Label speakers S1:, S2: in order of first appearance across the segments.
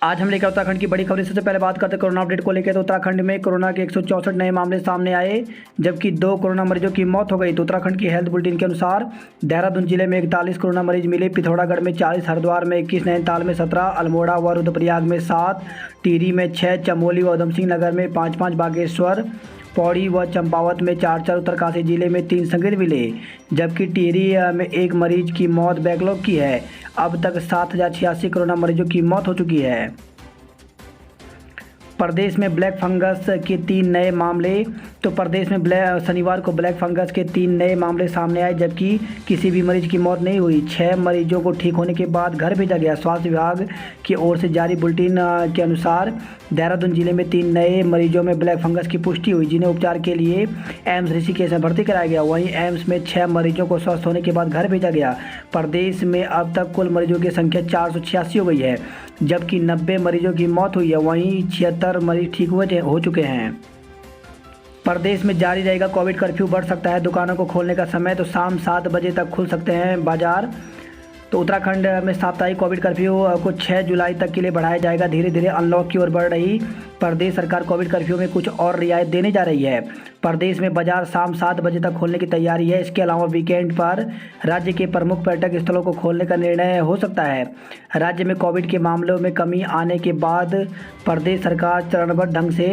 S1: आज हम लेकर उत्तराखंड की बड़ी खबर। सबसे पहले बात करते हैं कोरोना अपडेट को लेकर। तो उत्तराखंड में कोरोना के 164 नए मामले सामने आए, जबकि 2 कोरोना मरीजों की मौत हो गई। तो उत्तराखंड की हेल्थ बुलेटिन के अनुसार देहरादून जिले में 41 कोरोना मरीज मिले, पिथौरागढ़ में 40, हरिद्वार में 21, नैनीताल में 17, अल्मोड़ा व रुद्रप्रयाग में 7, टिहरी में 6, चमोली व उधमसिंह नगर में 5, बागेश्वर, पौड़ी व चंपावत में 4, उत्तरकाशी जिले में 3 संक्रमित मिले, जबकि टिहरी में 1 मरीज की मौत बैकलॉग की है। अब तक 7086 कोरोना मरीजों की मौत हो चुकी है। प्रदेश में ब्लैक फंगस के 3 नए मामले। तो प्रदेश में शनिवार को ब्लैक फंगस के 3 नए मामले सामने आए, जबकि किसी भी मरीज की मौत नहीं हुई। 6 मरीजों को ठीक होने के बाद घर भेजा गया। स्वास्थ्य विभाग की ओर से जारी बुलेटिन के अनुसार देहरादून जिले में 3 नए मरीजों में ब्लैक फंगस की पुष्टि हुई, जिन्हें उपचार के लिए एम्स ऋषिकेश में भर्ती कराया गया। वहीं एम्स में 6 मरीजों को स्वस्थ होने के बाद घर भेजा गया। प्रदेश में अब तक कुल मरीजों की संख्या 486 हो गई है, जबकि 90 मरीजों की मौत हुई है। वहीं 76 मरीज ठीक हो चुके हैं। प्रदेश में जारी रहेगा कोविड कर्फ्यू। बढ़ सकता है दुकानों को खोलने का समय। तो शाम 7 बजे तक खुल सकते हैं बाजार। तो उत्तराखंड में साप्ताहिक कोविड कर्फ्यू को 6 जुलाई तक के लिए बढ़ाया जाएगा। धीरे धीरे अनलॉक की ओर बढ़ रही प्रदेश सरकार कोविड कर्फ्यू में कुछ और रियायत देने जा रही है। प्रदेश में बाजार शाम 7 बजे तक खोलने की तैयारी है। इसके अलावा वीकेंड पर राज्य के प्रमुख पर्यटक स्थलों को खोलने का निर्णय हो सकता है। राज्य में कोविड के मामलों में कमी आने के बाद प्रदेश सरकार चरणबद्ध ढंग से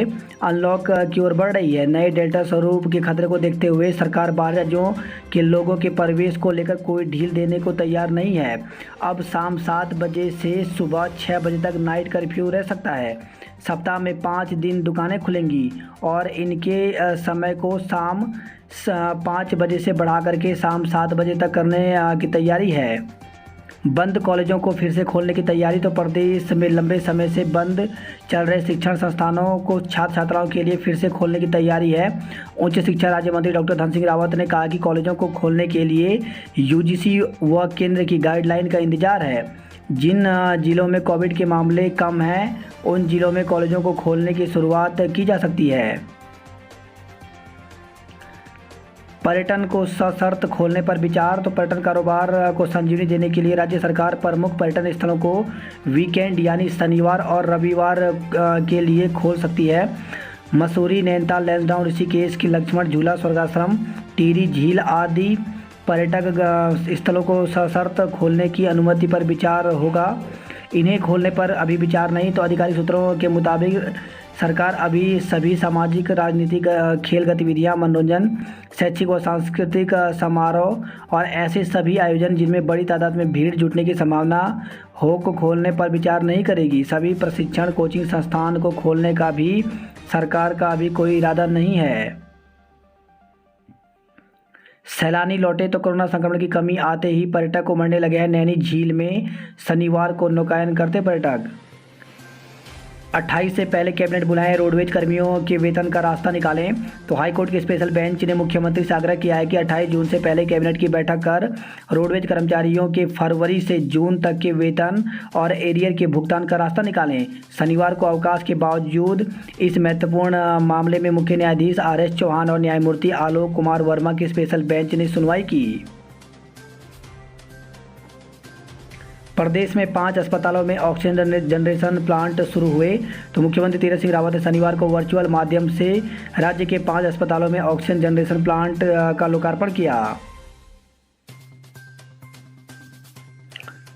S1: अनलॉक की ओर बढ़ रही है। नए डेल्टा स्वरूप के खतरे को देखते हुए सरकार बाहर राज्यों के लोगों के प्रवेश को लेकर कोई ढील देने को तैयार नहीं है। अब शाम 7 बजे से सुबह 6 बजे तक नाइट कर्फ्यू रह सकता है। सप्ताह में 5 दिन दुकानें खुलेंगी और इनके समय को शाम 5 बजे से बढ़ा करके शाम 7 बजे तक करने की तैयारी है। बंद कॉलेजों को फिर से खोलने की तैयारी। तो प्रदेश में लंबे समय से बंद चल रहे शिक्षण संस्थानों को छात्र छात्राओं के लिए फिर से खोलने की तैयारी है। उच्च शिक्षा राज्य मंत्री डॉक्टर धन सिंह रावत ने कहा कि कॉलेजों को खोलने के लिए यूजीसी व केंद्र की गाइडलाइन का इंतजार है। जिन जिलों में कोविड के मामले कम हैं, उन जिलों में कॉलेजों को खोलने की शुरुआत की जा सकती है। पर्यटन को सशर्त खोलने पर विचार। तो पर्यटन कारोबार को संजीवनी देने के लिए राज्य सरकार प्रमुख पर्यटन स्थलों को वीकेंड यानी शनिवार और रविवार के लिए खोल सकती है। मसूरी, नैनीताल, लैंसडाउन, ऋषिकेश की लक्ष्मण झूला, स्वर्गाश्रम, टिहरी झील आदि पर्यटक स्थलों को सशर्त खोलने की अनुमति पर विचार होगा। इन्हें खोलने पर अभी विचार नहीं। तो आधिकारिक सूत्रों के मुताबिक सरकार अभी सभी सामाजिक, राजनीतिक, खेल गतिविधियां, मनोरंजन, शैक्षिक व सांस्कृतिक समारोह और ऐसे सभी आयोजन जिनमें बड़ी तादाद में भीड़ जुटने की संभावना हो को खोलने पर विचार नहीं करेगी। सभी प्रशिक्षण कोचिंग संस्थान को खोलने का भी सरकार का अभी कोई इरादा नहीं है। सैलानी लौटे। तो कोरोना संक्रमण की कमी आते ही पर्यटक उमड़ने लगे हैं। नैनी झील में शनिवार को नौकायन करते पर्यटक। 28 से पहले कैबिनेट बुलाएं, रोडवेज कर्मियों के वेतन का रास्ता निकालें। तो हाईकोर्ट के स्पेशल बेंच ने मुख्यमंत्री से आग्रह किया है कि 28 जून से पहले कैबिनेट की बैठक कर रोडवेज कर्मचारियों के फरवरी से जून तक के वेतन और एरियर के भुगतान का रास्ता निकालें। शनिवार को अवकाश के बावजूद इस महत्वपूर्ण मामले में मुख्य न्यायाधीश RS चौहान और न्यायमूर्ति आलोक कुमार वर्मा की स्पेशल बेंच ने सुनवाई की। प्रदेश में 5 अस्पतालों में ऑक्सीजन जनरेशन प्लांट शुरू हुए। तो मुख्यमंत्री तीरथ सिंह रावत ने शनिवार को वर्चुअल माध्यम से राज्य के 5 अस्पतालों में ऑक्सीजन जनरेशन प्लांट का लोकार्पण किया।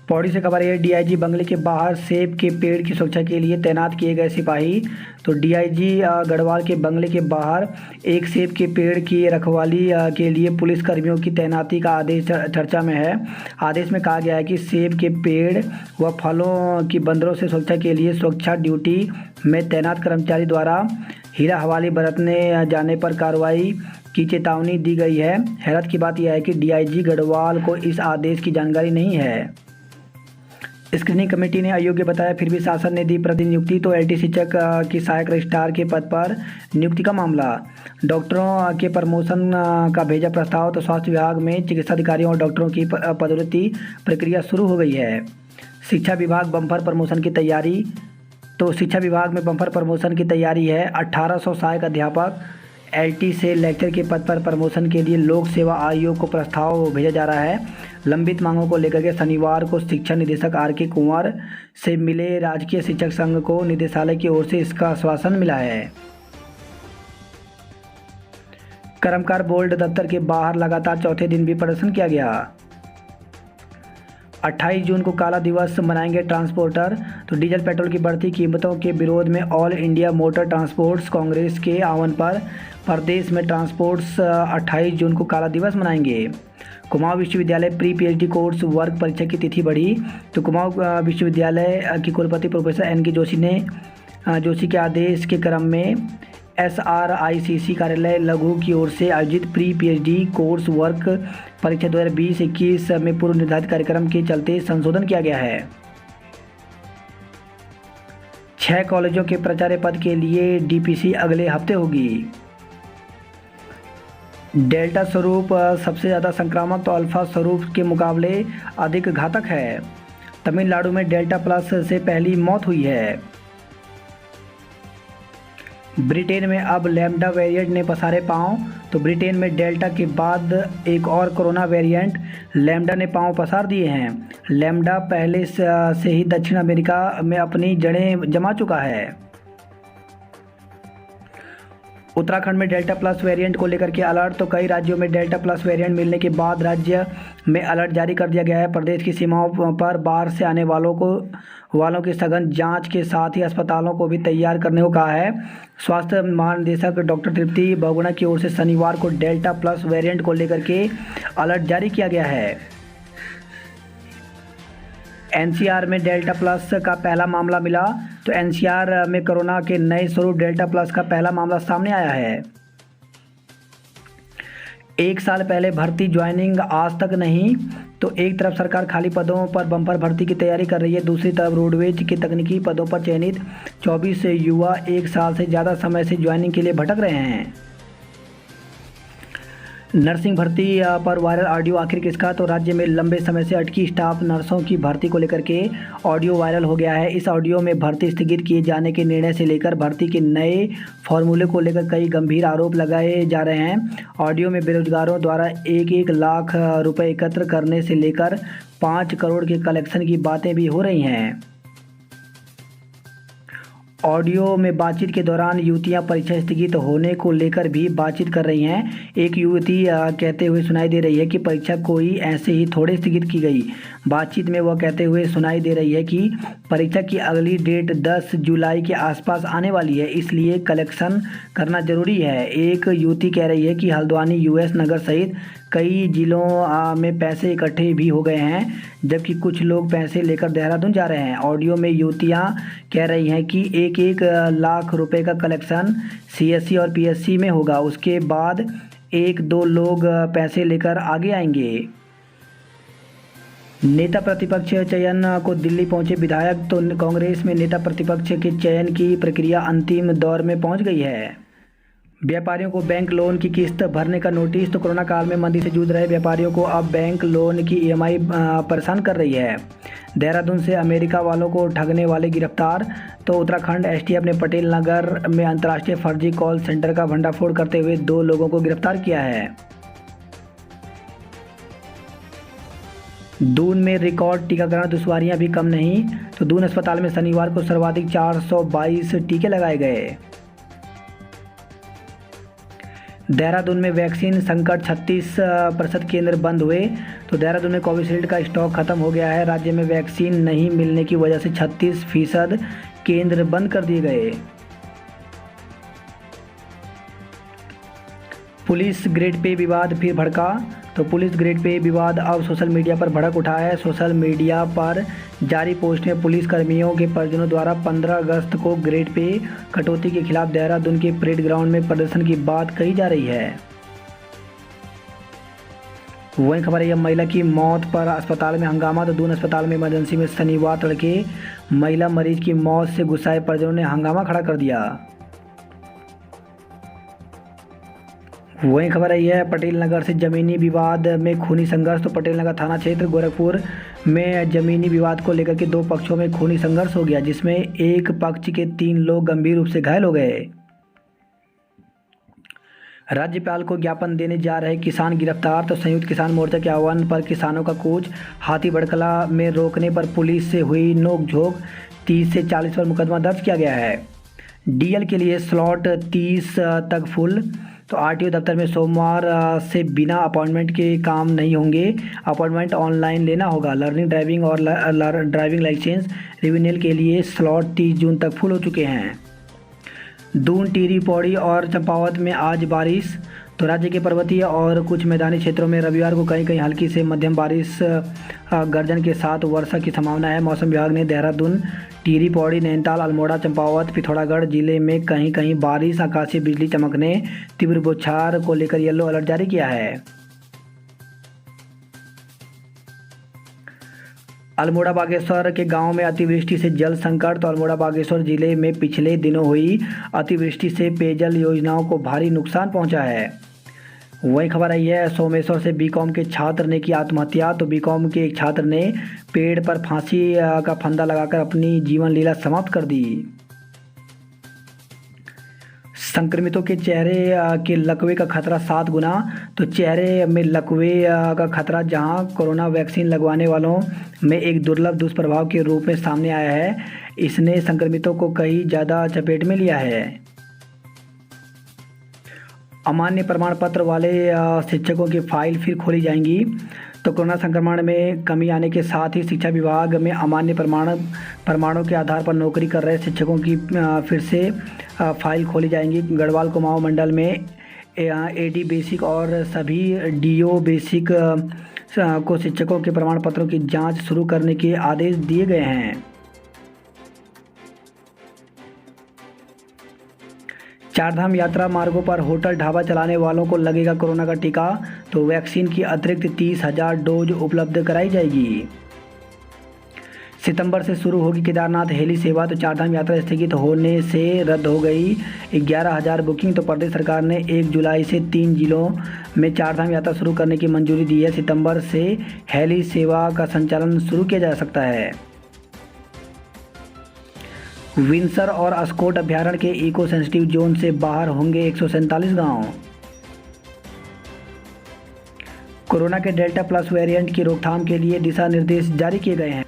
S1: पौड़ी से खबर है, DIG बंगले के बाहर सेब के पेड़ की सुरक्षा के लिए तैनात किए गए सिपाही। तो DIG गढ़वाल के बंगले के बाहर एक सेब के पेड़ की रखवाली के लिए पुलिस कर्मियों की तैनाती का आदेश चर्चा में है। आदेश में कहा गया है कि सेब के पेड़ व फलों की बंदरों से सुरक्षा के लिए सुरक्षा ड्यूटी में तैनात कर्मचारी द्वारा हीरा हवाली बरतने जाने पर कार्रवाई की चेतावनी दी गई है। हैरत की बात यह है कि DIG गढ़वाल को इस आदेश की जानकारी नहीं है। स्क्रीनिंग कमेटी ने अयोग्य बताया, फिर भी शासन ने दी प्रतिनियुक्ति। तो LT शिक्षक की सहायक रजिस्ट्रार के पद पर नियुक्ति का मामला। डॉक्टरों के प्रमोशन का भेजा प्रस्ताव। तो स्वास्थ्य विभाग में चिकित्सा अधिकारियों और डॉक्टरों की पदोन्नति प्रक्रिया शुरू हो गई है। शिक्षा विभाग बम्पर प्रमोशन की तैयारी। तो शिक्षा विभाग में बम्पर प्रमोशन की तैयारी है। 1800 सहायक अध्यापक, एलटी से लेक्चर के पद पर प्रमोशन के लिए लोक सेवा आयोग को प्रस्ताव भेजा जा रहा है। लंबित मांगों को लेकर के शनिवार को शिक्षा निदेशक आर.के. कुंवर से मिले राजकीय शिक्षक संघ को निदेशालय की ओर से इसका आश्वासन मिला है। कर्मकार बोर्ड दफ्तर के बाहर लगातार चौथे दिन भी प्रदर्शन किया गया। 28 जून को काला दिवस मनाएंगे ट्रांसपोर्टर। तो डीजल पेट्रोल की बढ़ती कीमतों के विरोध में all India motor transports Congress के आह्वान पर प्रदेश में ट्रांसपोर्ट्स 28 जून को काला दिवस मनाएंगे। कुमाऊं विश्वविद्यालय प्री पीएचडी कोर्स वर्ग परीक्षा की तिथि बढ़ी। तो कुमाऊं विश्वविद्यालय की कुलपति प्रोफेसर एन.के. जोशी के आदेश के क्रम में SRICC कार्यालय लघु की ओर से आयोजित प्री पीएचडी कोर्स वर्क परीक्षा 2020-21 में पूर्व निर्धारित कार्यक्रम के चलते संशोधन किया गया है। 6 कॉलेजों के प्राचार्य पद के लिए DPC अगले हफ्ते होगी। डेल्टा स्वरूप सबसे ज़्यादा संक्रामक तो अल्फा स्वरूप के मुकाबले अधिक घातक है। तमिलनाडु में डेल्टा प्लस से पहली मौत हुई है। ब्रिटेन में अब लैम्डा वेरिएंट ने पसारे पांव। तो ब्रिटेन में डेल्टा के बाद एक और कोरोना वेरिएंट लैम्डा ने पांव पसार दिए हैं। लैम्डा पहले से ही दक्षिण अमेरिका में अपनी जड़ें जमा चुका है। उत्तराखंड में डेल्टा प्लस वेरिएंट को लेकर के अलर्ट। तो कई राज्यों में डेल्टा प्लस वेरिएंट मिलने के बाद राज्य में अलर्ट जारी कर दिया गया है। प्रदेश की सीमाओं पर बाहर से आने वालों की सघन जांच के साथ ही अस्पतालों को भी तैयार करने को कहा है। स्वास्थ्य महानिदेशक डॉक्टर तृप्ति बहुगुणा की ओर से शनिवार को डेल्टा प्लस वेरिएंट को लेकर के अलर्ट जारी किया गया है। NCR में डेल्टा प्लस का पहला मामला मिला। तो NCR में कोरोना के नए स्वरूप डेल्टा प्लस का पहला मामला सामने आया है। एक साल पहले भर्ती ज्वाइनिंग आज तक नहीं। तो एक तरफ सरकार खाली पदों पर बम्पर भर्ती की तैयारी कर रही है, दूसरी तरफ रोडवेज के तकनीकी पदों पर चयनित 24 युवा एक साल से ज़्यादा समय से ज्वाइनिंग के लिए भटक रहे हैं। नर्सिंग भर्ती पर वायरल ऑडियो आखिर किसका। तो राज्य में लंबे समय से अटकी स्टाफ नर्सों की भर्ती को लेकर के ऑडियो वायरल हो गया है। इस ऑडियो में भर्ती स्थगित किए जाने के निर्णय से लेकर भर्ती के नए फॉर्मूले को लेकर कई गंभीर आरोप लगाए जा रहे हैं। ऑडियो में बेरोजगारों द्वारा 1-1 लाख रुपए एकत्र करने से लेकर 5 करोड़ के कलेक्शन की बातें भी हो रही हैं। ऑडियो में बातचीत के दौरान युवतियां परीक्षा स्थगित होने को लेकर भी बातचीत कर रही हैं। एक युवती कहते हुए सुनाई दे रही है कि परीक्षा कोई ऐसे ही थोड़े स्थगित की गई। बातचीत में वह कहते हुए सुनाई दे रही है कि परीक्षा की अगली डेट 10 जुलाई के आसपास आने वाली है, इसलिए कलेक्शन करना जरूरी है। एक युवती कह रही है कि हल्द्वानी US नगर सहित कई जिलों में पैसे इकट्ठे भी हो गए हैं, जबकि कुछ लोग पैसे लेकर देहरादून जा रहे हैं। ऑडियो में युवतियां कह रही हैं कि 1-1 लाख रुपए का कलेक्शन CSC और PSC में होगा, उसके बाद 1-2 लोग पैसे लेकर आगे आएंगे। नेता प्रतिपक्ष चयन को दिल्ली पहुंचे विधायक। तो कांग्रेस में नेता प्रतिपक्ष के चयन की प्रक्रिया अंतिम दौर में पहुंच गई है। व्यापारियों को बैंक लोन की किस्त भरने का नोटिस। तो कोरोना काल में मंदी से जूझ रहे व्यापारियों को अब बैंक लोन की EMI परेशान कर रही है। देहरादून से अमेरिका वालों को ठगने वाले गिरफ्तार। तो उत्तराखंड STF ने पटेल नगर में अंतर्राष्ट्रीय फर्जी कॉल सेंटर का भंडाफोड़ करते हुए 2 लोगों को गिरफ्तार किया है। दून में रिकॉर्ड टीकाकरण, दुश्वारियां भी कम नहीं। तो दून अस्पताल में शनिवार को सर्वाधिक 422 टीके लगाए गए। देहरादून में वैक्सीन संकट, 36% केंद्र बंद हुए। तो देहरादून में कोविशील्ड का स्टॉक खत्म हो गया है। राज्य में वैक्सीन नहीं मिलने की वजह से 36% केंद्र बंद कर दिए गए। पुलिस ग्रेड पे विवाद फिर भड़का। तो पुलिस ग्रेड पे विवाद अब सोशल मीडिया पर भड़क उठा है। सोशल मीडिया पर जारी पोस्ट में पुलिस कर्मियों के परिजनों द्वारा 15 अगस्त को ग्रेड पे कटौती के खिलाफ देहरादून के परेड ग्राउंड में प्रदर्शन की बात कही जा रही है। वहीं खबर है महिला की मौत पर अस्पताल में हंगामा। तो दून अस्पताल में इमरजेंसी में शनिवार तड़के महिला मरीज की मौत से गुस्साए परिजनों ने हंगामा खड़ा कर दिया। वहीं खबर आई है पटेल नगर से जमीनी विवाद में खूनी संघर्ष। तो पटेल नगर थाना क्षेत्र गोरखपुर में जमीनी विवाद को लेकर के 2 पक्षों में खूनी संघर्ष हो गया, जिसमें एक पक्ष के 3 लोग गंभीर रूप से घायल हो गए। राज्यपाल को ज्ञापन देने जा रहे किसान गिरफ्तार, तो संयुक्त किसान मोर्चा के आह्वान पर किसानों का कूच। हाथी बड़कला में रोकने पर पुलिस से हुई नोकझोंक, 30 से 40 पर मुकदमा दर्ज किया गया है। डीएल के लिए स्लॉट 30 तक फुल, तो आरटीओ दफ्तर में सोमवार से बिना अपॉइंटमेंट के काम नहीं होंगे, अपॉइंटमेंट ऑनलाइन लेना होगा। लर्निंग ड्राइविंग और ड्राइविंग लाइसेंस रिन्यूअल के लिए स्लॉट 30 जून तक फुल हो चुके हैं। दून, टिहरी, पौड़ी और चंपावत में आज बारिश, तो राज्य के पर्वतीय और कुछ मैदानी क्षेत्रों में रविवार को कहीं कहीं हल्की से मध्यम बारिश गर्जन के साथ वर्षा की संभावना है। मौसम विभाग ने देहरादून, टिहरी, पौड़ी, नैनीताल, अल्मोड़ा, चंपावत, पिथौरागढ़ जिले में कहीं कहीं बारिश, आकाशीय बिजली चमकने, तीव्र बौछार को लेकर येलो अलर्ट जारी किया है। अल्मोड़ा बागेश्वर के गांव में अतिवृष्टि से जल संकट, तो अल्मोड़ा बागेश्वर जिले में पिछले दिनों हुई अतिवृष्टि से पेयजल योजनाओं को भारी नुकसान पहुंचा है। वही खबर आई है सोमेश्वर से बीकॉम के छात्र ने की आत्महत्या, तो बीकॉम के एक छात्र ने पेड़ पर फांसी का फंदा लगाकर अपनी जीवन लीला समाप्त कर दी। संक्रमितों के चेहरे के लकवे का खतरा 7 गुना, तो चेहरे में लकवे का खतरा जहां कोरोना वैक्सीन लगवाने वालों में एक दुर्लभ दुष्प्रभाव के रूप में सामने आया है, इसने संक्रमितों को कहीं ज़्यादा चपेट में लिया है। अमान्य प्रमाण पत्र वाले शिक्षकों की फाइल फिर खोली जाएंगी, तो कोरोना संक्रमण में कमी आने के साथ ही शिक्षा विभाग में अमान्य प्रमाणों के आधार पर नौकरी कर रहे शिक्षकों की फिर से फाइल खोली जाएंगी। गढ़वाल कुमाऊं मंडल में एडी बेसिक और सभी डीओ बेसिक को शिक्षकों के प्रमाण पत्रों की जांच शुरू करने के आदेश दिए गए हैं। चारधाम यात्रा मार्गों पर होटल ढाबा चलाने वालों को लगेगा कोरोना का टीका, तो वैक्सीन की अतिरिक्त 30,000 डोज उपलब्ध कराई जाएगी। सितंबर से शुरू होगी केदारनाथ हेली सेवा, तो चारधाम यात्रा स्थगित होने से रद्द हो गई 11,000 बुकिंग, तो प्रदेश सरकार ने 1 जुलाई से 3 जिलों में चारधाम यात्रा शुरू करने की मंजूरी दी है। सितंबर से हेली सेवा का संचालन शुरू किया जा सकता है। विंसर और अस्कोट अभ्यारण्य के इको सेंसिटिव जोन से बाहर होंगे 147 गांव। कोरोना के डेल्टा प्लस वेरिएंट की रोकथाम के लिए दिशा निर्देश जारी किए गए हैं।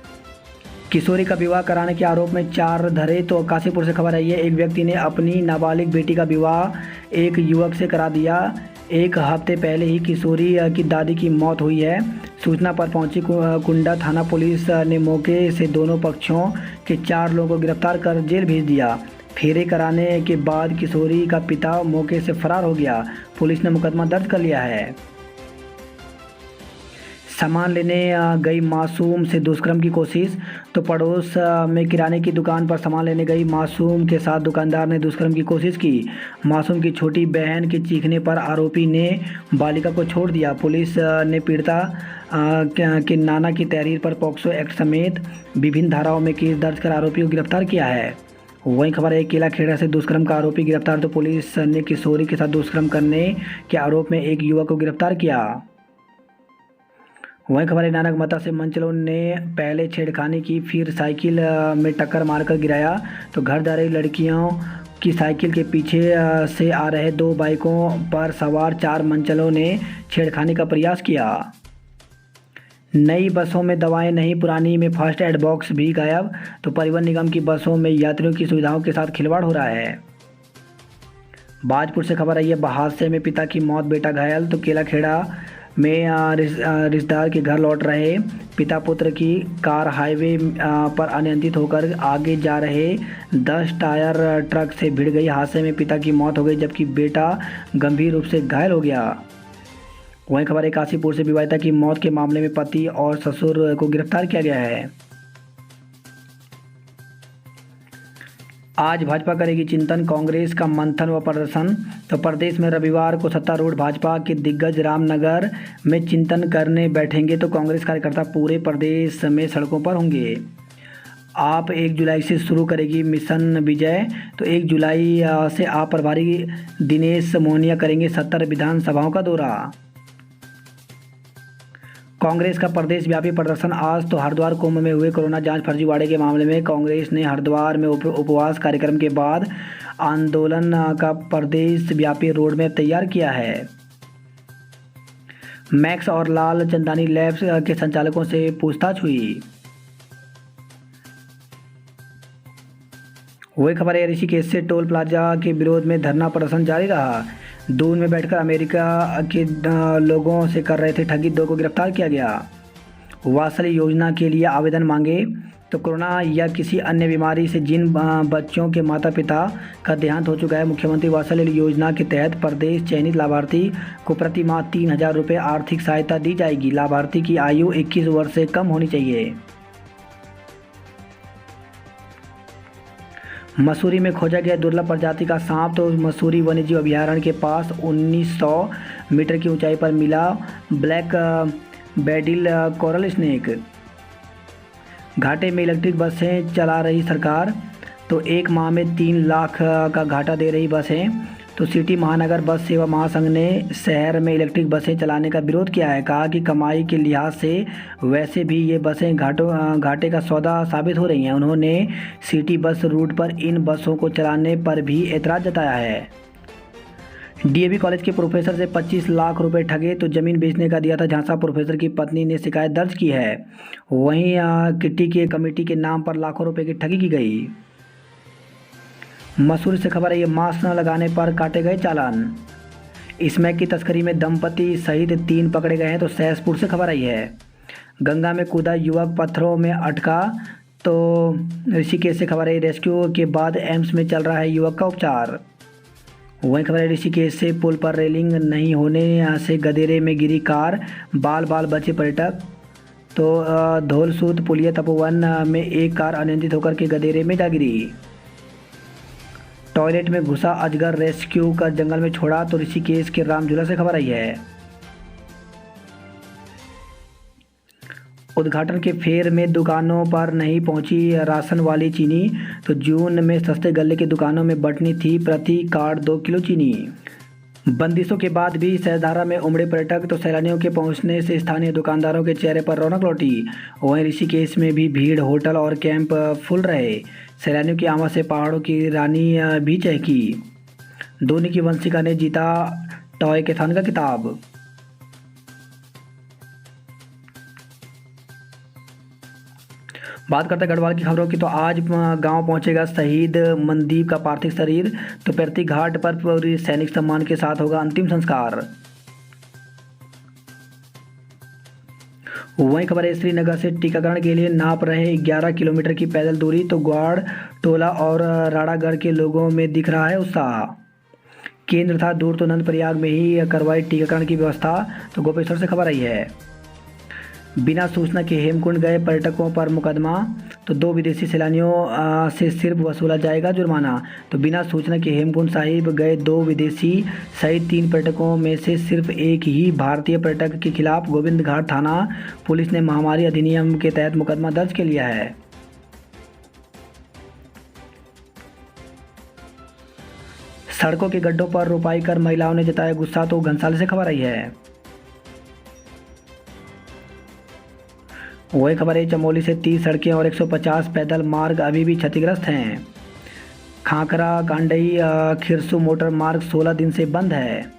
S1: किशोरी का विवाह कराने के आरोप में 4 धरे, तो काशीपुर से खबर आई है एक व्यक्ति ने अपनी नाबालिग बेटी का विवाह एक युवक से करा दिया। 1 हफ्ते पहले ही किशोरी की दादी की मौत हुई है। सूचना पर पहुंची कुंडा थाना पुलिस ने मौके से दोनों पक्षों के 4 लोगों को गिरफ्तार कर जेल भेज दिया। फेरे कराने के बाद किशोरी का पिता मौके से फरार हो गया। पुलिस ने मुकदमा दर्ज कर लिया है। सामान लेने गई मासूम से दुष्कर्म की कोशिश, तो पड़ोस में किराने की दुकान पर सामान लेने गई मासूम के साथ दुकानदार ने दुष्कर्म की कोशिश की। मासूम की छोटी बहन के चीखने पर आरोपी ने बालिका को छोड़ दिया। पुलिस ने पीड़िता के नाना की तहरीर पर पॉक्सो एक्ट समेत विभिन्न धाराओं में केस दर्ज कर आरोपी को गिरफ्तार किया है। वहीं खबर है केला खेड़ा से दुष्कर्म का आरोपी गिरफ्तार, तो पुलिस ने किशोरी के साथ दुष्कर्म करने के आरोप में एक युवक को गिरफ्तार किया। वहीं खबर है नानक मता से मंचलों ने पहले छेड़खानी की, फिर साइकिल में टक्कर मारकर गिराया, तो घर जा रही लड़कियों की साइकिल के पीछे से आ रहे 2 बाइकों पर सवार 4 मंचलों ने छेड़खानी का प्रयास किया। नई बसों में दवाएं नहीं, पुरानी में फर्स्ट एड बॉक्स भी गायब, तो परिवहन निगम की बसों में यात्रियों की सुविधाओं के साथ खिलवाड़ हो रहा है। बाजपुर से खबर आई है हादसे में पिता की मौत, बेटा घायल, तो केला खेड़ा में रिश्तेदार के घर लौट रहे पिता पुत्र की कार हाईवे पर अनियंत्रित होकर आगे जा रहे 10 टायर ट्रक से भिड़ गई। हादसे में पिता की मौत हो गई जबकि बेटा गंभीर रूप से घायल हो गया। वहीं खबर है काशीपुर से विवाहिता की मौत के मामले में पति और ससुर को गिरफ्तार किया गया है। आज भाजपा करेगी चिंतन, कांग्रेस का मंथन व प्रदर्शन, तो प्रदेश में रविवार को सत्तारूढ़ भाजपा के दिग्गज रामनगर में चिंतन करने बैठेंगे, तो कांग्रेस कार्यकर्ता पूरे प्रदेश में सड़कों पर होंगे। आप 1 जुलाई से शुरू करेगी मिशन विजय, तो 1 जुलाई से आप प्रभारी दिनेश मोहनिया करेंगे 70 विधानसभाओं का दौरा। कांग्रेस का प्रदेश व्यापी प्रदर्शन आज। तो हरिद्वार कुंभ में हुए कोरोना जांच फर्जीवाड़े के मामले में कांग्रेस ने हरिद्वार में उपवास कार्यक्रम के बाद आंदोलन का प्रदेश व्यापी रोड मैप तैयार किया है। मैक्स और लाल चंदानी लैब्स के संचालकों से पूछताछ हुई। वही खबर है, ऋषिकेश से टोल प्लाजा के विरोध में धरना प्रदर्शन जारी रहा। दून में बैठकर अमेरिका के लोगों से कर रहे थे ठगी, 2 को गिरफ्तार किया गया। वात्सल्य योजना के लिए आवेदन मांगे। तो कोरोना या किसी अन्य बीमारी से जिन बच्चों के माता पिता का देहांत हो चुका है, मुख्यमंत्री वात्सल्य योजना के तहत प्रदेश चयनित लाभार्थी को प्रति माह 3,000 रुपये आर्थिक सहायता दी जाएगी। लाभार्थी की आयु 21 वर्ष से कम होनी चाहिए। मसूरी में खोजा गया दुर्लभ प्रजाति का सांप। तो मसूरी वन्यजीव अभयारण्य के पास 1900 मीटर की ऊंचाई पर मिला ब्लैक बेडिल कोरल स्नेक। घाटे में इलेक्ट्रिक बसें चला रही सरकार। तो 1 माह में 3 लाख का घाटा दे रही बसें। तो सिटी महानगर बस सेवा महासंघ ने शहर में इलेक्ट्रिक बसें चलाने का विरोध किया है। कहा कि कमाई के लिहाज से वैसे भी ये बसें घाटे का सौदा साबित हो रही हैं। उन्होंने सिटी बस रूट पर इन बसों को चलाने पर भी एतराज़ जताया है। डीएवी कॉलेज के प्रोफेसर से 25 लाख रुपए ठगे। तो ज़मीन बेचने का दिया था झांसा। प्रोफेसर की पत्नी ने शिकायत दर्ज की है। वहीं किट्टी के कमेटी के नाम पर लाखों रुपए की ठगी की गई। मसूरी से खबर है, ये मास्क न लगाने पर काटे गए चालान। स्मैक की तस्करी में दंपति सहित 3 पकड़े गए हैं। तो सहसपुर से खबर आई है। गंगा में कूदा युवक पत्थरों में अटका। तो ऋषिकेश से खबर है, रेस्क्यू के बाद एम्स में चल रहा है युवक का उपचार। वहीं खबर है, ऋषिकेश से पुल पर रेलिंग नहीं होने से गदेरे में गिरी कार, बाल बचे पर्यटक। तो धौलसूत पुलिया तपोवन में एक कार अनियंत्रित होकर के गदेरे में जा गिरी। टॉयलेट में घुसा अजगर, रेस्क्यू कर जंगल में छोड़ा। तो ऋषिकेश के रामझूला से खबर आई है। उद्घाटन के फेर में दुकानों पर नहीं पहुंची राशन वाली चीनी। तो जून में सस्ते गल्ले की दुकानों में बंटनी थी प्रति कार्ड 2 किलो चीनी। बंदिशों के बाद भी सहस्त्रधारा में उमड़े पर्यटक। तो सैलानियों के पहुंचने से स्थानीय दुकानदारों के चेहरे पर रौनक लौटी। वहीं ऋषिकेश में भी भीड़, होटल और कैंप फुल रहे। सैलानियों की आमद से पहाड़ों की रानी भी चहकी। धोनी की वंशिका ने जीता टॉय कैथन का खिताब। बात करते हैं गढ़वाल की खबरों की। तो आज गांव पहुंचेगा शहीद मनदीप का पार्थिव शरीर। तो पैतृक घाट पर पूरी सैनिक सम्मान के साथ होगा अंतिम संस्कार। वहीं खबर है, श्रीनगर से टीकाकरण के लिए नाप रहे 11 किलोमीटर की पैदल दूरी। तो ग्वाड़, टोला और राड़ागढ़ के लोगों में दिख रहा है उत्साह। केंद्र था दूर तो नंदप्रयाग में ही करवाई टीकाकरण की व्यवस्था। तो गोपेश्वर से खबर आई है। बिना सूचना के हेमकुंड गए पर्यटकों पर मुकदमा। तो 2 विदेशी सैलानियों से सिर्फ वसूला जाएगा जुर्माना। तो बिना सूचना के हेमकुंड साहिब गए 2 विदेशी सहित 3 पर्यटकों में से सिर्फ एक ही भारतीय पर्यटक के खिलाफ गोविंद घाट थाना पुलिस ने महामारी अधिनियम के तहत मुकदमा दर्ज कर लिया है। सड़कों के गड्ढों पर रोपाई कर महिलाओं ने जताया गुस्सा। तो घनसाली से खबर आई है। वही खबर है, चमोली से 30 सड़कें और 150 पैदल मार्ग अभी भी क्षतिग्रस्त हैं। खांकरा कांडई खिरसू मोटर मार्ग 16 दिन से बंद है।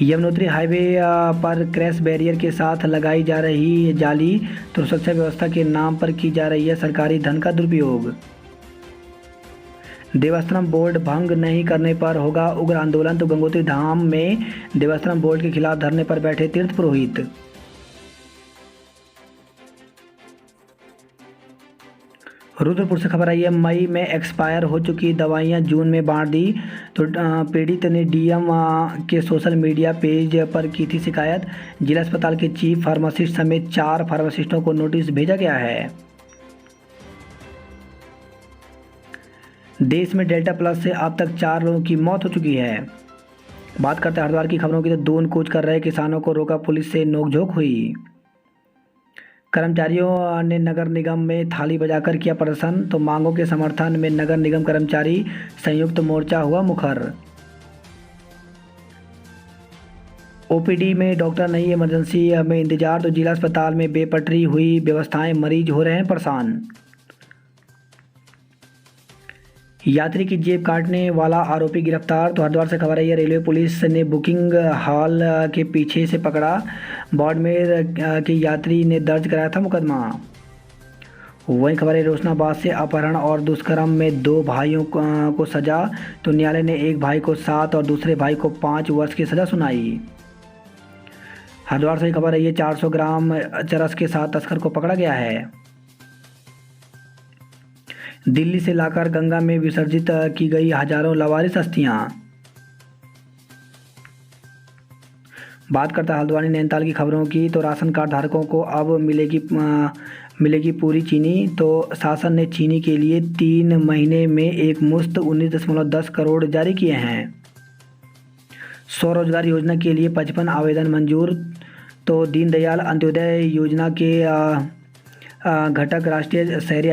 S1: यमुनोत्री हाईवे पर क्रैश बैरियर के साथ लगाई जा रही जाली। तो सुरक्षा व्यवस्था के नाम पर की जा रही है सरकारी धन का दुरुपयोग। देवस्थानम बोर्ड भंग नहीं करने पर होगा उग्र आंदोलन। तो गंगोत्री धाम में देवस्थानम बोर्ड के खिलाफ धरने पर बैठे तीर्थ पुरोहित। रुद्रपुर से खबर आई है, मई में एक्सपायर हो चुकी दवाइयां जून में बांट दी। तो पीड़ित ने डीएम के सोशल मीडिया पेज पर की थी शिकायत। जिला अस्पताल के चीफ फार्मासिस्ट समेत 4 फार्मासिस्टों को नोटिस भेजा गया है। देश में डेल्टा प्लस से अब तक 4 लोगों की मौत हो चुकी है। बात करते हैं हरिद्वार की खबरों की। तो दून कूच कर रहे किसानों को रोका, पुलिस से नोकझोंक हुई। कर्मचारियों ने नगर निगम में थाली बजाकर किया प्रदर्शन। तो मांगों के समर्थन में नगर निगम कर्मचारी संयुक्त मोर्चा हुआ मुखर। ओपीडी में डॉक्टर नहीं, इमरजेंसी में इंतजार, तो जिला अस्पताल में बेपटरी हुई व्यवस्थाएं, मरीज हो रहे हैं परेशान। यात्री की जेब काटने वाला आरोपी गिरफ्तार, तो हरिद्वार से खबर आई है। रेलवे पुलिस ने बुकिंग हॉल के पीछे से पकड़ा बाड़मेर के यात्री ने दर्ज कराया था मुकदमा। वहीं खबर है रोशनाबाद से अपहरण और दुष्कर्म में 2 भाइयों को सजा, तो न्यायालय ने एक भाई को 7 और दूसरे भाई को 5 वर्ष की सजा सुनाई। हरिद्वार से खबर है ये 400 ग्राम चरस के साथ तस्कर को पकड़ा गया है। दिल्ली से लाकर गंगा में विसर्जित की गई हजारों लवारिस अस्थियां। बात करता है हल्द्वानी नैनीताल की खबरों की, तो राशन कार्ड धारकों को अब मिलेगी पूरी चीनी, तो शासन ने चीनी के लिए 3 महीने में एक मुश्त 19.10 करोड़ जारी किए हैं। स्वरोजगार योजना के लिए 55 आवेदन मंजूर, तो दीनदयाल अंत्योदय योजना के घटक राष्ट्रीय शहरी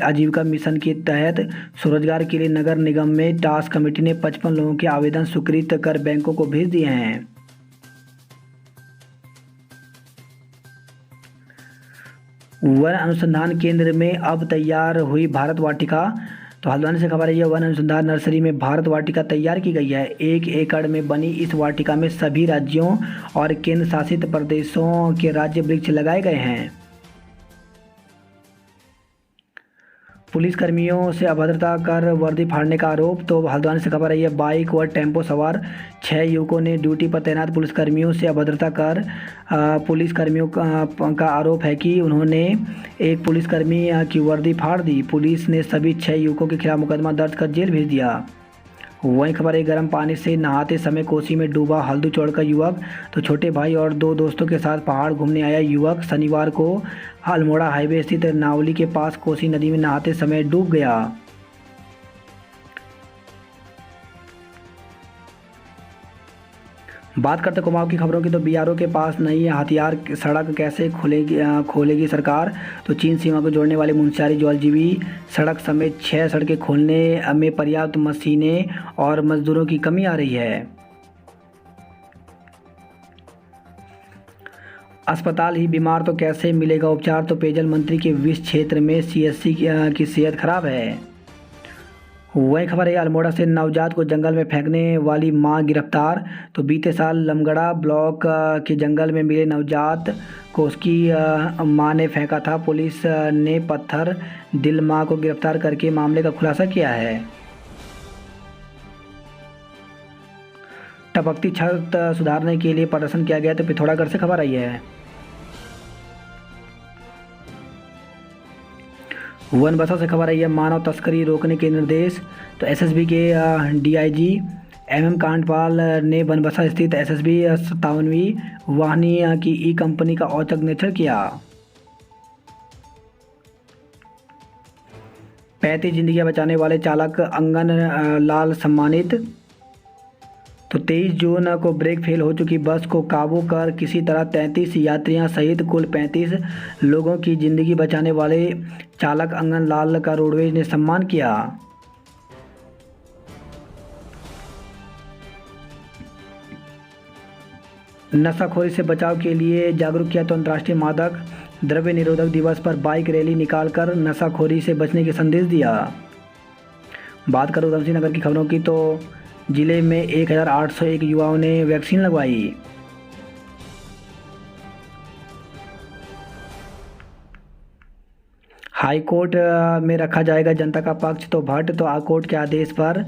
S1: आजीविका मिशन के तहत स्वरोजगार के लिए नगर निगम में टास्क कमेटी ने 55 लोगों के आवेदन स्वीकृत कर बैंकों को भेज दिए हैं। वन अनुसंधान केंद्र में अब तैयार हुई भारत वाटिका, तो हल्द्वानी से खबर है यह वन अनुसंधान नर्सरी में भारत वाटिका तैयार की गई है। 1 एकड़ में बनी इस वाटिका में सभी राज्यों और केंद्र शासित प्रदेशों के राज्य वृक्ष लगाए गए हैं। पुलिसकर्मियों से अभद्रता कर वर्दी फाड़ने का आरोप, तो हल्द्वानी से खबर है यह बाइक व टेम्पो सवार 6 युवकों ने ड्यूटी पर तैनात पुलिसकर्मियों से अभद्रता कर पुलिसकर्मियों का आरोप है कि उन्होंने एक पुलिसकर्मी की वर्दी फाड़ दी। पुलिस ने सभी 6 युवकों के खिलाफ मुकदमा दर्ज कर जेल भेज दिया। वहीं खबर है गर्म पानी से नहाते समय कोसी में डूबा हल्दू चौड़ का युवक, तो छोटे भाई और 2 दोस्तों के साथ पहाड़ घूमने आया युवक शनिवार को अल्मोड़ा हाईवे स्थित नावली के पास कोसी नदी में नहाते समय डूब गया। बात करते कुमाऊं की खबरों की, तो बीआरओ के पास नई हथियार सड़क कैसे खोलेगी सरकार, तो चीन सीमा को जोड़ने वाली मुनस्यारी ज्वालजीबी सड़क समेत 6 सड़कें खोलने में पर्याप्त मशीनें और मजदूरों की कमी आ रही है। अस्पताल ही बीमार तो कैसे मिलेगा उपचार, तो पेयजल मंत्री के विष क्षेत्र में सीएससी की सेहत खराब है। वही खबर है अल्मोड़ा से नवजात को जंगल में फेंकने वाली मां गिरफ्तार, तो बीते साल लमगड़ा ब्लॉक के जंगल में मिले नवजात को उसकी मां ने फेंका था। पुलिस ने पत्थर दिल मां को गिरफ्तार करके मामले का खुलासा किया है। टपकती छत सुधारने के लिए प्रदर्शन किया गया, तो पिथौरागढ़ से खबर आई है। बनबसा से खबर आई है मानव तस्करी रोकने के निर्देश, तो एसएसबी के डीआईजी एमएम कांडपाल ने बनबसा स्थित एसएसबी 57वीं वाहिनी की ई कंपनी का औचक निरीक्षण किया। 35 जिंदगियां बचाने वाले चालक अंगन लाल सम्मानित, तो 23 जून को ब्रेक फेल हो चुकी बस को काबू कर किसी तरह 33 यात्रियों सहित कुल 35 लोगों की जिंदगी बचाने वाले चालक अंगन लाल का रोडवेज ने सम्मान किया। नशाखोरी से बचाव के लिए जागरूक किया, तो अंतर्राष्ट्रीय मादक द्रव्य निरोधक दिवस पर बाइक रैली निकालकर नशाखोरी से बचने के संदेश दिया। बात करूं उधमसिंह नगर की खबरों की, तो जिले में 1801 युवाओं ने वैक्सीन लगवाई। हाई कोर्ट में रखा जाएगा जनता का पक्ष, तो भट्ट तो हाईकोर्ट के आदेश पर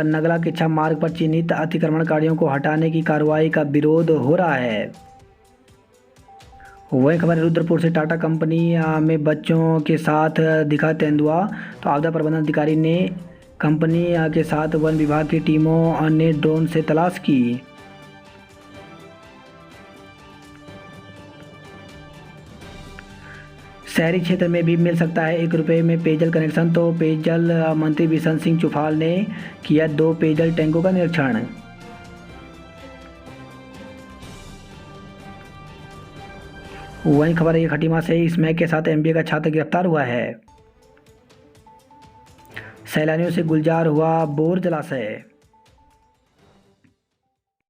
S1: नगला किच्छा मार्ग पर चिन्हित अतिक्रमणकारियों को हटाने की कार्रवाई का विरोध हो रहा है। वही खबर रुद्रपुर से टाटा कंपनी में बच्चों के साथ दिखा तेंदुआ, तो आपदा प्रबंधन अधिकारी ने कंपनी के साथ वन विभाग की टीमों ने ड्रोन से तलाश की। शहरी क्षेत्र में भी मिल सकता है 1 रुपये में पेयजल कनेक्शन, तो पेयजल मंत्री बिशन सिंह चुफाल ने किया 2 पेयजल टैंकों का निरीक्षण। वहीं खबर है खटीमा से स्मैक के साथ एमबीए का छात्र गिरफ्तार हुआ है। सैलानियों से गुलजार हुआ बोर जलाशय।